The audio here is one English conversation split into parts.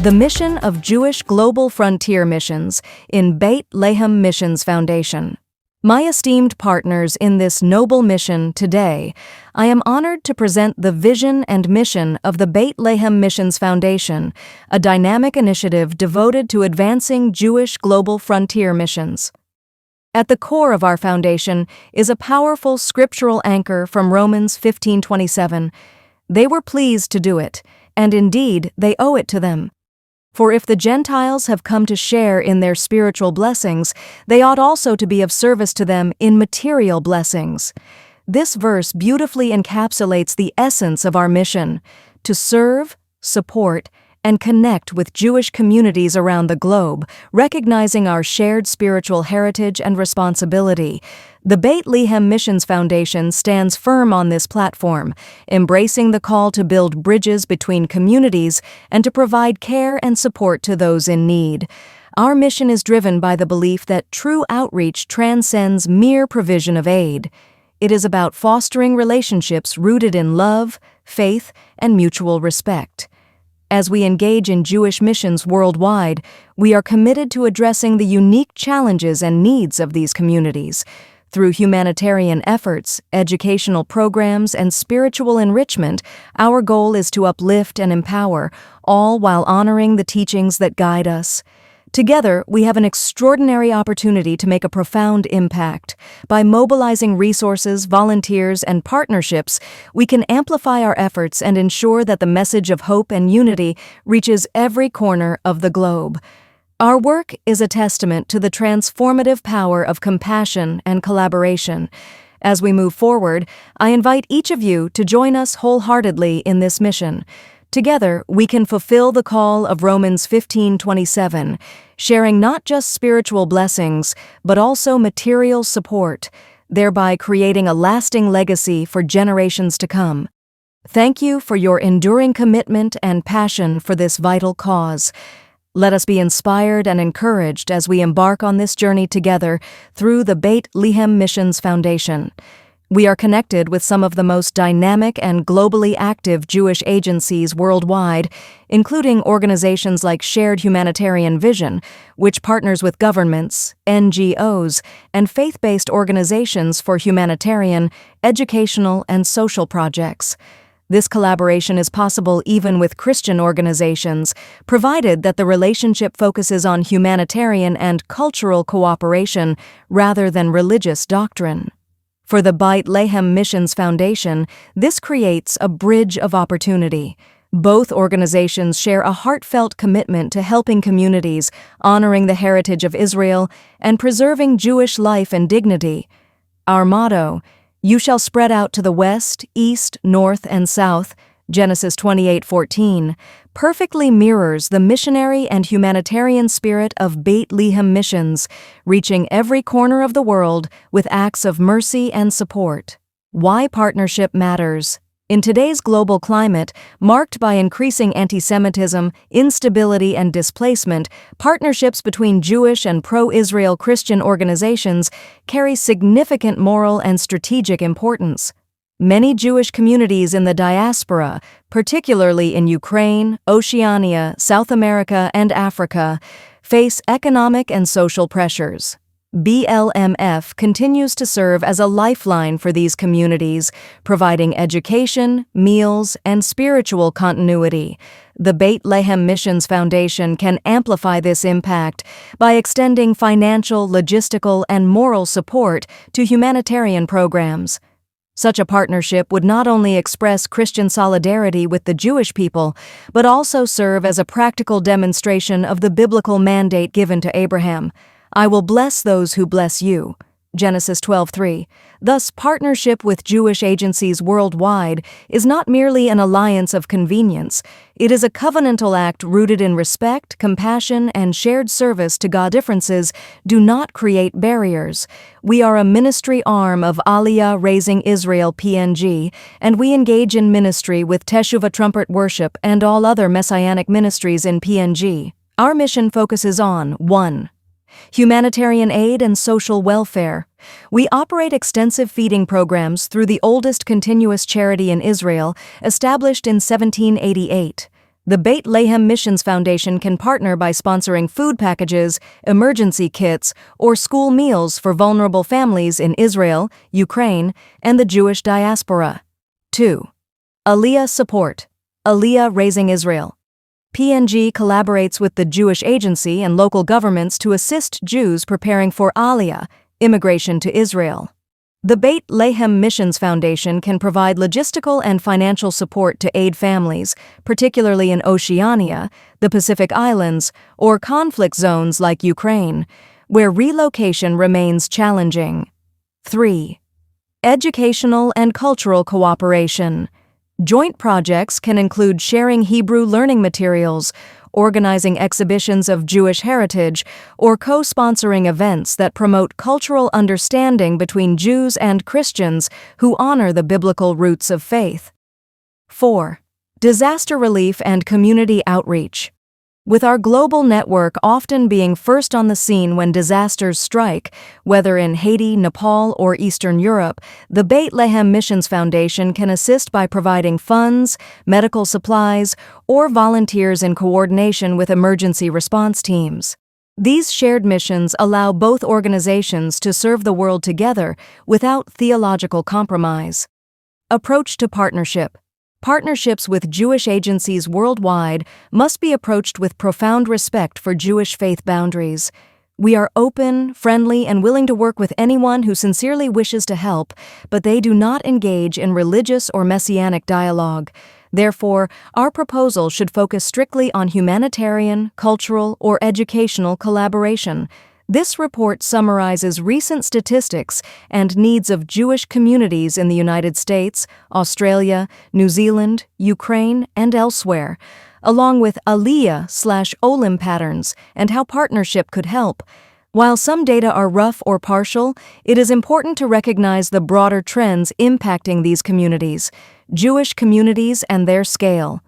the mission of Jewish Global Frontier Missions in Beit Lehem Missions Foundation. My esteemed partners in this noble mission today, I am honored to present the vision and mission of the Beit Lehem Missions Foundation, a dynamic initiative devoted to advancing Jewish global frontier missions. At the core of our foundation is a powerful scriptural anchor from Romans 15:27. They were pleased to do it, and indeed they owe it to them. For if the Gentiles have come to share in their spiritual blessings, they ought also to be of service to them in material blessings. This verse beautifully encapsulates the essence of our mission: to serve, support, and connect with Jewish communities around the globe, recognizing our shared spiritual heritage and responsibility. The Beit Lehem Missions Foundation stands firm on this platform, embracing the call to build bridges between communities and to provide care and support to those in need. Our mission is driven by the belief that true outreach transcends mere provision of aid. It is about fostering relationships rooted in love, faith, and mutual respect. As we engage in Jewish missions worldwide, we are committed to addressing the unique challenges and needs of these communities. Through humanitarian efforts, educational programs, and spiritual enrichment, our goal is to uplift and empower, all while honoring the teachings that guide us. Together, we have an extraordinary opportunity to make a profound impact. By mobilizing resources, volunteers, and partnerships, we can amplify our efforts and ensure that the message of hope and unity reaches every corner of the globe. Our work is a testament to the transformative power of compassion and collaboration. As we move forward, I invite each of you to join us wholeheartedly in this mission. Together, we can fulfill the call of Romans 15:27, sharing not just spiritual blessings, but also material support, thereby creating a lasting legacy for generations to come. Thank you for your enduring commitment and passion for this vital cause. Let us be inspired and encouraged as we embark on this journey together through the Beit Lehem Missions Foundation. We are connected with some of the most dynamic and globally active Jewish agencies worldwide, including organizations like Shared Humanitarian Vision, which partners with governments, NGOs, and faith-based organizations for humanitarian, educational, and social projects. This collaboration is possible even with Christian organizations, provided that the relationship focuses on humanitarian and cultural cooperation rather than religious doctrine. For the Beit Lehem Missions Foundation, this creates a bridge of opportunity. Both organizations share a heartfelt commitment to helping communities, honoring the heritage of Israel, and preserving Jewish life and dignity. Our motto, "You shall spread out to the west, east, north, and south," Genesis 28:14, perfectly mirrors the missionary and humanitarian spirit of Beit Lehem Missions, reaching every corner of the world with acts of mercy and support. Why partnership matters. In today's global climate, marked by increasing antisemitism, instability, and displacement, partnerships between Jewish and pro-Israel Christian organizations carry significant moral and strategic importance. Many Jewish communities in the diaspora, particularly in Ukraine, Oceania, South America, and Africa, face economic and social pressures. BLMF continues to serve as a lifeline for these communities, providing education, meals, and spiritual continuity. The Beit Lehem Missions Foundation can amplify this impact by extending financial, logistical, and moral support to humanitarian programs. Such a partnership would not only express Christian solidarity with the Jewish people, but also serve as a practical demonstration of the biblical mandate given to Abraham: "I will bless those who bless you," Genesis 12:3. Thus, partnership with Jewish agencies worldwide is not merely an alliance of convenience. It is a covenantal act rooted in respect, compassion, and shared service to God. Differences do not create barriers. We are a ministry arm of Aliyah Raising Israel PNG, and we engage in ministry with Teshuvah Trumpet Worship and all other messianic ministries in PNG. Our mission focuses on 1. Humanitarian aid and social welfare. We operate extensive feeding programs through the oldest continuous charity in Israel, established in 1788. The Beit Lehem Missions Foundation can partner by sponsoring food packages, emergency kits, or school meals for vulnerable families in Israel, Ukraine, and the Jewish diaspora. 2. Aliyah Support. Aliyah Raising Israel. PNG collaborates with the Jewish Agency and local governments to assist Jews preparing for Aliyah, immigration to Israel. The Beit Lehem Missions Foundation can provide logistical and financial support to aid families, particularly in Oceania, the Pacific Islands, or conflict zones like Ukraine, where relocation remains challenging. 3. Educational and cultural cooperation. Joint projects can include sharing Hebrew learning materials, organizing exhibitions of Jewish heritage, or co-sponsoring events that promote cultural understanding between Jews and Christians who honor the biblical roots of faith. 4. Disaster relief and community outreach. With our global network often being first on the scene when disasters strike, whether in Haiti, Nepal, or Eastern Europe, the Beit Lehem Missions Foundation can assist by providing funds, medical supplies, or volunteers in coordination with emergency response teams. These shared missions allow both organizations to serve the world together without theological compromise. Approach to partnership. Partnerships with Jewish agencies worldwide must be approached with profound respect for Jewish faith boundaries. We are open, friendly, and willing to work with anyone who sincerely wishes to help, but they do not engage in religious or messianic dialogue. Therefore, our proposal should focus strictly on humanitarian, cultural, or educational collaboration. This report summarizes recent statistics and needs of Jewish communities in the United States, Australia, New Zealand, Ukraine, and elsewhere, along with Aliyah/Olim patterns and how partnership could help. While some data are rough or partial, it is important to recognize the broader trends impacting these communities, Jewish communities and their scale.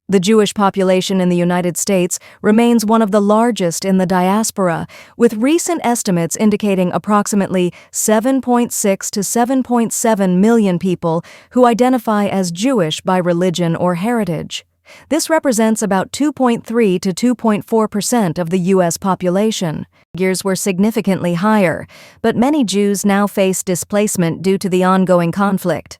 The Jewish population in the United States remains one of the largest in the diaspora, with recent estimates indicating approximately 7.6 to 7.7 million people who identify as Jewish by religion or heritage. This represents about 2.3 to 2.4% of the U.S. population. Figures were significantly higher, but many Jews now face displacement due to the ongoing conflict.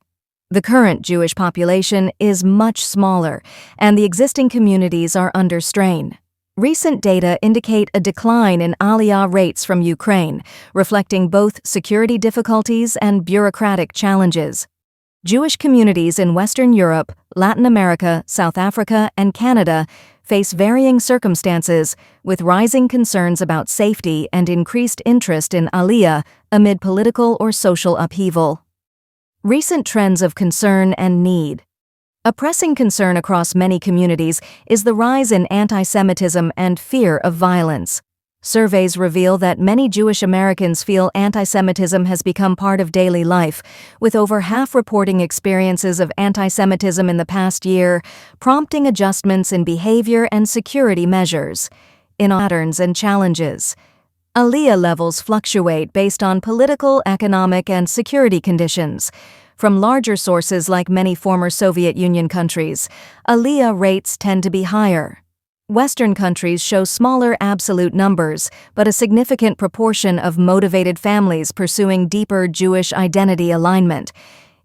The current Jewish population is much smaller, and the existing communities are under strain. Recent data indicate a decline in Aliyah rates from Ukraine, reflecting both security difficulties and bureaucratic challenges. Jewish communities in Western Europe, Latin America, South Africa, and Canada face varying circumstances, with rising concerns about safety and increased interest in Aliyah amid political or social upheaval. Recent trends of concern and need. A pressing concern across many communities is the rise in antisemitism and fear of violence. Surveys reveal that many Jewish Americans feel antisemitism has become part of daily life, with over half reporting experiences of antisemitism in the past year, prompting adjustments in behavior and security measures. In patterns and challenges. Aliyah levels fluctuate based on political, economic, and security conditions. From larger sources like many former Soviet Union countries, Aliyah rates tend to be higher. Western countries show smaller absolute numbers, but a significant proportion of motivated families pursuing deeper Jewish identity alignment.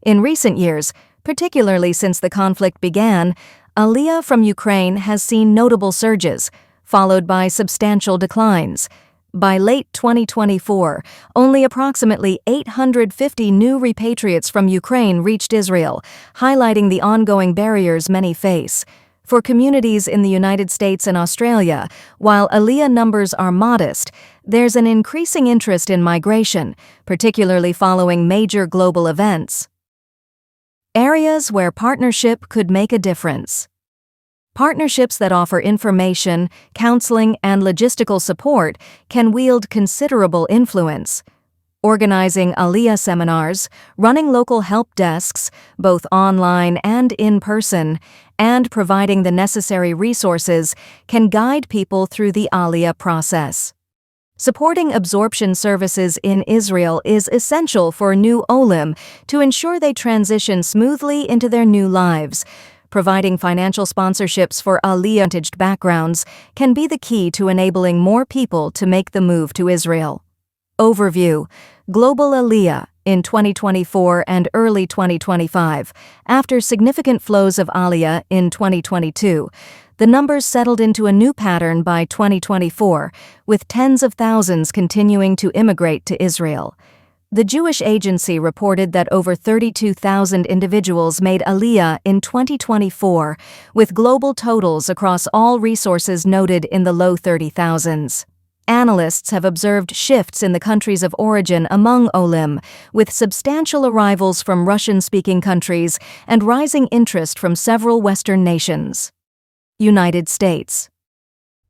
In recent years, particularly since the conflict began, Aliyah from Ukraine has seen notable surges, followed by substantial declines. By late 2024, only approximately 850 new repatriates from Ukraine reached Israel, highlighting the ongoing barriers many face. For communities in the United States and Australia, while Aliyah numbers are modest, there's an increasing interest in migration, particularly following major global events. Areas where partnership could make a difference. Partnerships that offer information, counseling, and logistical support can wield considerable influence. Organizing Aliyah seminars, running local help desks, both online and in person, and providing the necessary resources can guide people through the Aliyah process. Supporting absorption services in Israel is essential for new Olim to ensure they transition smoothly into their new lives. providing financial sponsorships for Aliyah backgrounds can be the key to enabling more people to make the move to Israel. Overview: Global Aliyah in 2024 and early 2025. After significant flows of Aliyah in 2022, the numbers settled into a new pattern by 2024, with tens of thousands continuing to immigrate to Israel. The Jewish Agency reported that over 32,000 individuals made Aliyah in 2024, with global totals across all resources noted in the low 30,000s. Analysts have observed shifts in the countries of origin among Olim, with substantial arrivals from Russian-speaking countries and rising interest from several Western nations. United States.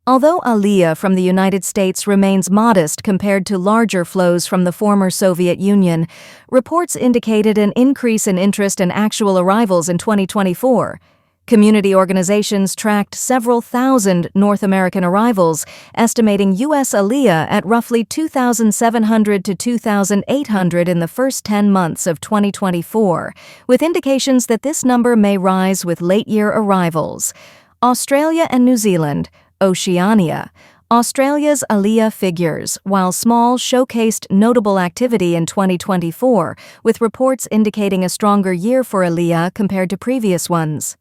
Although Aliyah from the United States remains modest compared to larger flows from the former Soviet Union, reports indicated an increase in interest and actual arrivals in 2024. Community organizations tracked several thousand North American arrivals, estimating U.S. Aliyah at roughly 2,700 to 2,800 in the first 10 months of 2024, with indications that this number may rise with late-year arrivals. Australia and New Zealand, Oceania. Australia's Aliyah figures, while small, showcased notable activity in 2024, with reports indicating a stronger year for Aliyah compared to previous ones.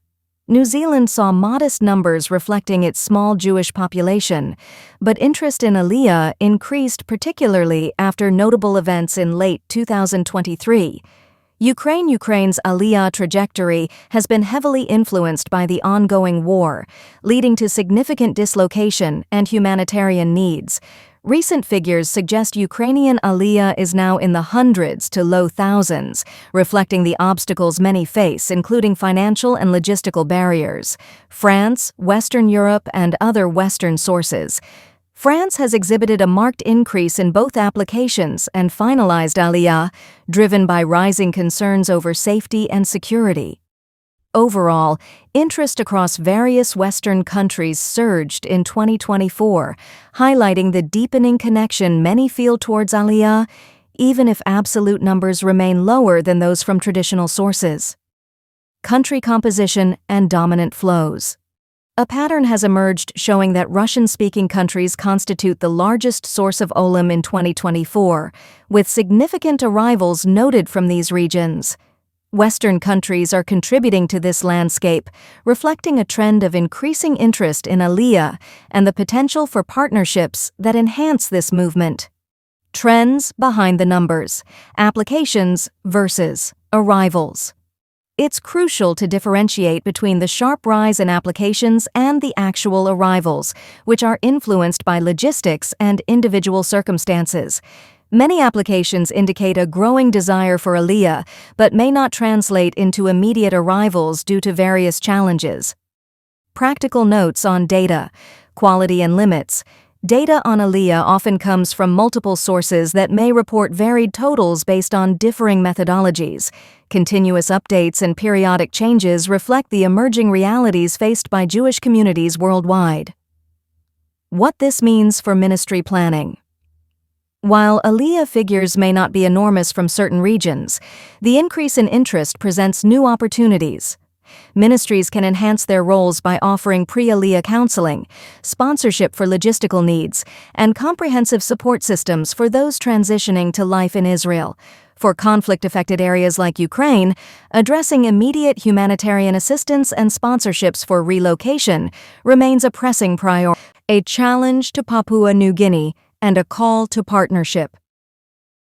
New Zealand saw modest numbers reflecting its small Jewish population, but interest in Aliyah increased particularly after notable events in late 2023. Ukraine's Aliyah trajectory has been heavily influenced by the ongoing war, leading to significant dislocation and humanitarian needs. Recent figures suggest Ukrainian Aliyah is now in the hundreds to low thousands, reflecting the obstacles many face, including financial and logistical barriers. France, Western Europe, and other Western sources. France has exhibited a marked increase in both applications and finalized Aliyah, driven by rising concerns over safety and security. Overall, interest across various Western countries surged in 2024, highlighting the deepening connection many feel towards Aliyah, even if absolute numbers remain lower than those from traditional sources. Country composition and dominant flows. A pattern has emerged showing that Russian-speaking countries constitute the largest source of Olim in 2024, with significant arrivals noted from these regions. Western countries are contributing to this landscape, reflecting a trend of increasing interest in Aliyah and the potential for partnerships that enhance this movement. Trends behind the numbers, applications versus arrivals. It's crucial to differentiate between the sharp rise in applications and the actual arrivals, which are influenced by logistics and individual circumstances. Many applications indicate a growing desire for Aliyah, but may not translate into immediate arrivals due to various challenges. Practical notes on data, quality and limits. Data on Aliyah often comes from multiple sources that may report varied totals based on differing methodologies. Continuous updates and periodic changes reflect the emerging realities faced by Jewish communities worldwide. What this means for ministry planning. While Aliyah figures may not be enormous from certain regions, the increase in interest presents new opportunities. Ministries can enhance their roles by offering pre-Aliyah counseling, sponsorship for logistical needs, and comprehensive support systems for those transitioning to life in Israel. For conflict-affected areas like Ukraine, addressing immediate humanitarian assistance and sponsorships for relocation remains a pressing priority. A challenge to Papua New Guinea and a call to partnership.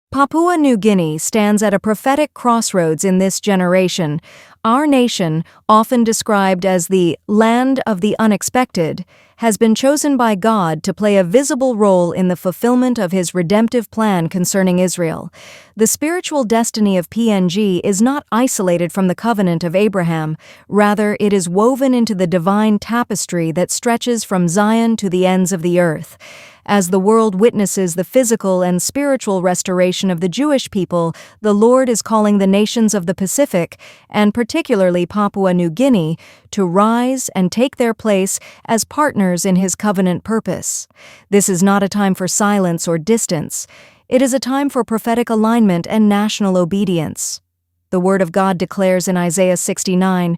Papua New Guinea stands at a prophetic crossroads in this generation. Our nation, often described as the land of the unexpected, has been chosen by God to play a visible role in the fulfillment of His redemptive plan concerning Israel. The spiritual destiny of PNG is not isolated from the covenant of Abraham. Rather, it is woven into the divine tapestry that stretches from Zion to the ends of the earth. As the world witnesses the physical and spiritual restoration of the Jewish people, the Lord is calling the nations of the Pacific, and particularly Papua New Guinea, to rise and take their place as partners in His covenant purpose. This is not a time for silence or distance. It is a time for prophetic alignment and national obedience. The Word of God declares in Isaiah 69,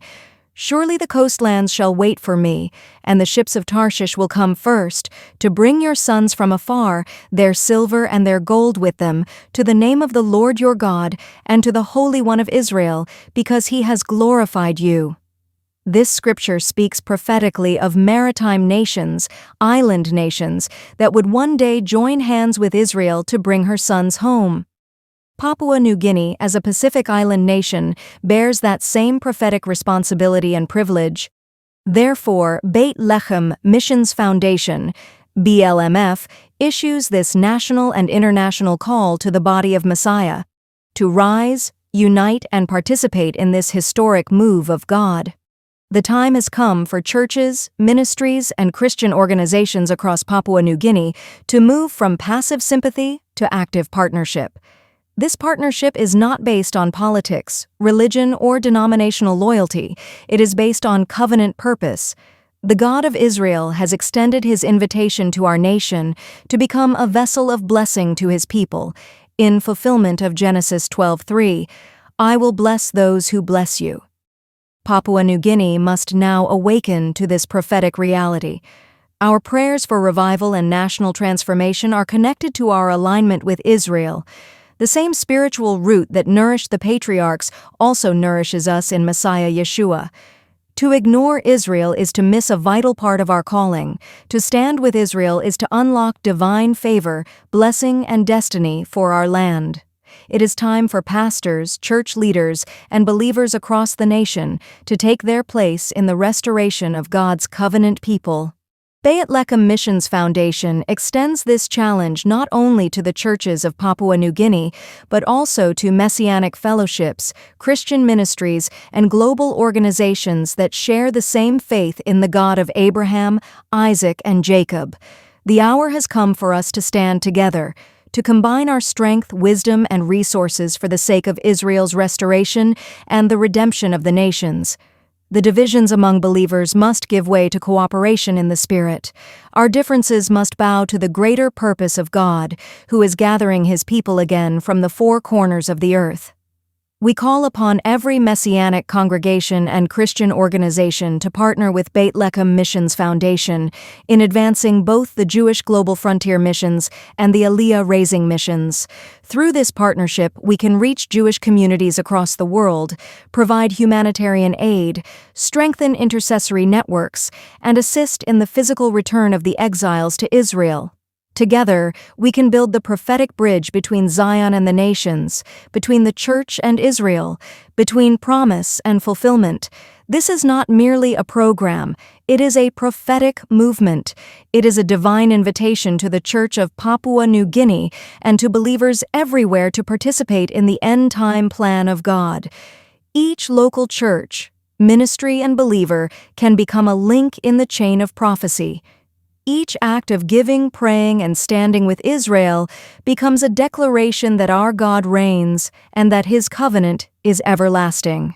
Surely the coastlands shall wait for me, and the ships of Tarshish will come first, to bring your sons from afar, their silver and their gold with them, to the name of the Lord your God, and to the Holy One of Israel, because he has glorified you. This scripture speaks prophetically of maritime nations, island nations, that would one day join hands with Israel to bring her sons home. Papua New Guinea, as a Pacific island nation, bears that same prophetic responsibility and privilege. Therefore, Beit Lechem Missions Foundation, BLMF, issues this national and international call to the body of Messiah to rise, unite, and participate in this historic move of God. The time has come for churches, ministries, and Christian organizations across Papua New Guinea to move from passive sympathy to active partnership. This partnership is not based on politics, religion, or denominational loyalty. It is based on covenant purpose. The God of Israel has extended his invitation to our nation to become a vessel of blessing to his people. In fulfillment of Genesis 12:3, I will bless those who bless you. Papua New Guinea must now awaken to this prophetic reality. Our prayers for revival and national transformation are connected to our alignment with Israel. The same spiritual root that nourished the patriarchs also nourishes us in Messiah Yeshua. To ignore Israel is to miss a vital part of our calling. To stand with Israel is to unlock divine favor, blessing, and destiny for our land. It is time for pastors, church leaders, and believers across the nation to take their place in the restoration of God's covenant people. Beit Lechem Missions Foundation extends this challenge not only to the churches of Papua New Guinea, but also to messianic fellowships, Christian ministries, and global organizations that share the same faith in the God of Abraham, Isaac, and Jacob. The hour has come for us to stand together, to combine our strength, wisdom, and resources for the sake of Israel's restoration and the redemption of the nations. The divisions among believers must give way to cooperation in the Spirit. Our differences must bow to the greater purpose of God, who is gathering his people again from the four corners of the earth. We call upon every Messianic congregation and Christian organization to partner with Beit Lechem Missions Foundation in advancing both the Jewish Global Frontier missions and the Aliyah Raising missions. Through this partnership, we can reach Jewish communities across the world, provide humanitarian aid, strengthen intercessory networks, and assist in the physical return of the exiles to Israel. Together, we can build the prophetic bridge between Zion and the nations, between the church and Israel, between promise and fulfillment. This is not merely a program, it is a prophetic movement. It is a divine invitation to the Church of Papua New Guinea and to believers everywhere to participate in the end-time plan of God. Each local church, ministry, and believer can become a link in the chain of prophecy. Each act of giving, praying, and standing with Israel becomes a declaration that our God reigns and that his covenant is everlasting.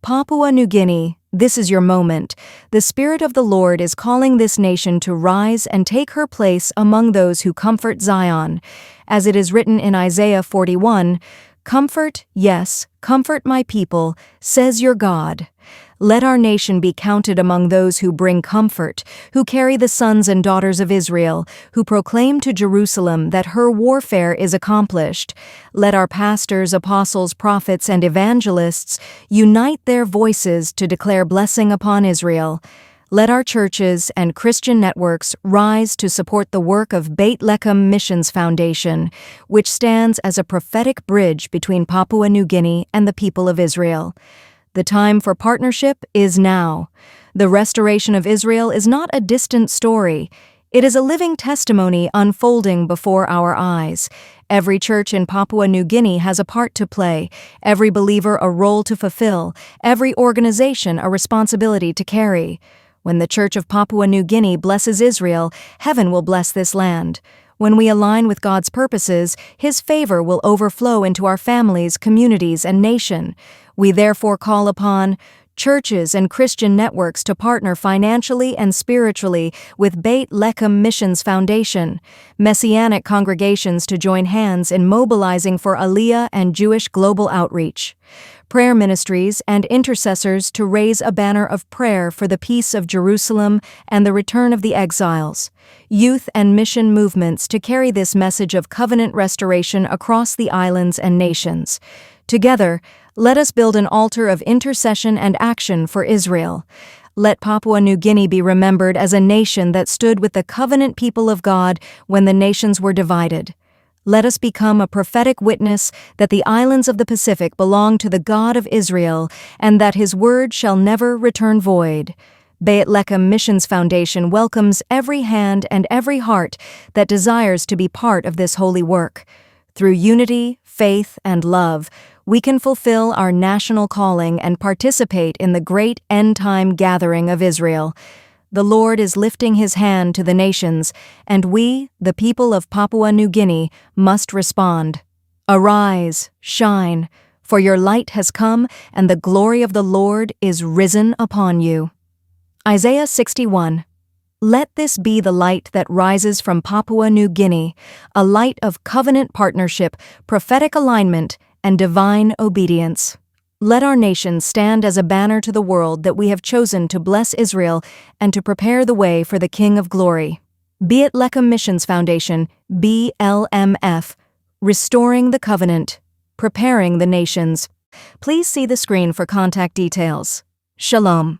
Papua New Guinea, this is your moment. The Spirit of the Lord is calling this nation to rise and take her place among those who comfort Zion. As it is written in Isaiah 41, "Comfort, yes, comfort my people, says your God." Let our nation be counted among those who bring comfort, who carry the sons and daughters of Israel, who proclaim to Jerusalem that her warfare is accomplished. Let our pastors, apostles, prophets, and evangelists unite their voices to declare blessing upon Israel. Let our churches and Christian networks rise to support the work of Beit Lechem Missions Foundation, which stands as a prophetic bridge between Papua New Guinea and the people of Israel. The time for partnership is now. The restoration of Israel is not a distant story. It is a living testimony unfolding before our eyes. Every church in Papua New Guinea has a part to play, every believer a role to fulfill, every organization a responsibility to carry. When the Church of Papua New Guinea blesses Israel, heaven will bless this land. When we align with God's purposes, his favor will overflow into our families, communities, and nation. We therefore call upon churches and Christian networks to partner financially and spiritually with Beit Lechem Missions Foundation, Messianic congregations to join hands in mobilizing for Aliyah and Jewish global outreach, prayer ministries and intercessors to raise a banner of prayer for the peace of Jerusalem and the return of the exiles, youth and mission movements to carry this message of covenant restoration across the islands and nations. Together, let us build an altar of intercession and action for Israel. Let Papua New Guinea be remembered as a nation that stood with the covenant people of God when the nations were divided. Let us become a prophetic witness that the islands of the Pacific belong to the God of Israel and that His word shall never return void. Beit Lechem Missions Foundation welcomes every hand and every heart that desires to be part of this holy work. Through unity, faith, and love, we can fulfill our national calling and participate in the great end-time gathering of Israel. The Lord is lifting His hand to the nations, and we, the people of Papua New Guinea, must respond. Arise, shine, for your light has come, and the glory of the Lord is risen upon you. Isaiah 61. Let this be the light that rises from Papua New Guinea, a light of covenant partnership, prophetic alignment, and divine obedience. Let our nation stand as a banner to the world that we have chosen to bless Israel and to prepare the way for the King of Glory. Beit Lechem Missions Foundation, BLMF, restoring the covenant, preparing the nations. Please see the screen for contact details. Shalom.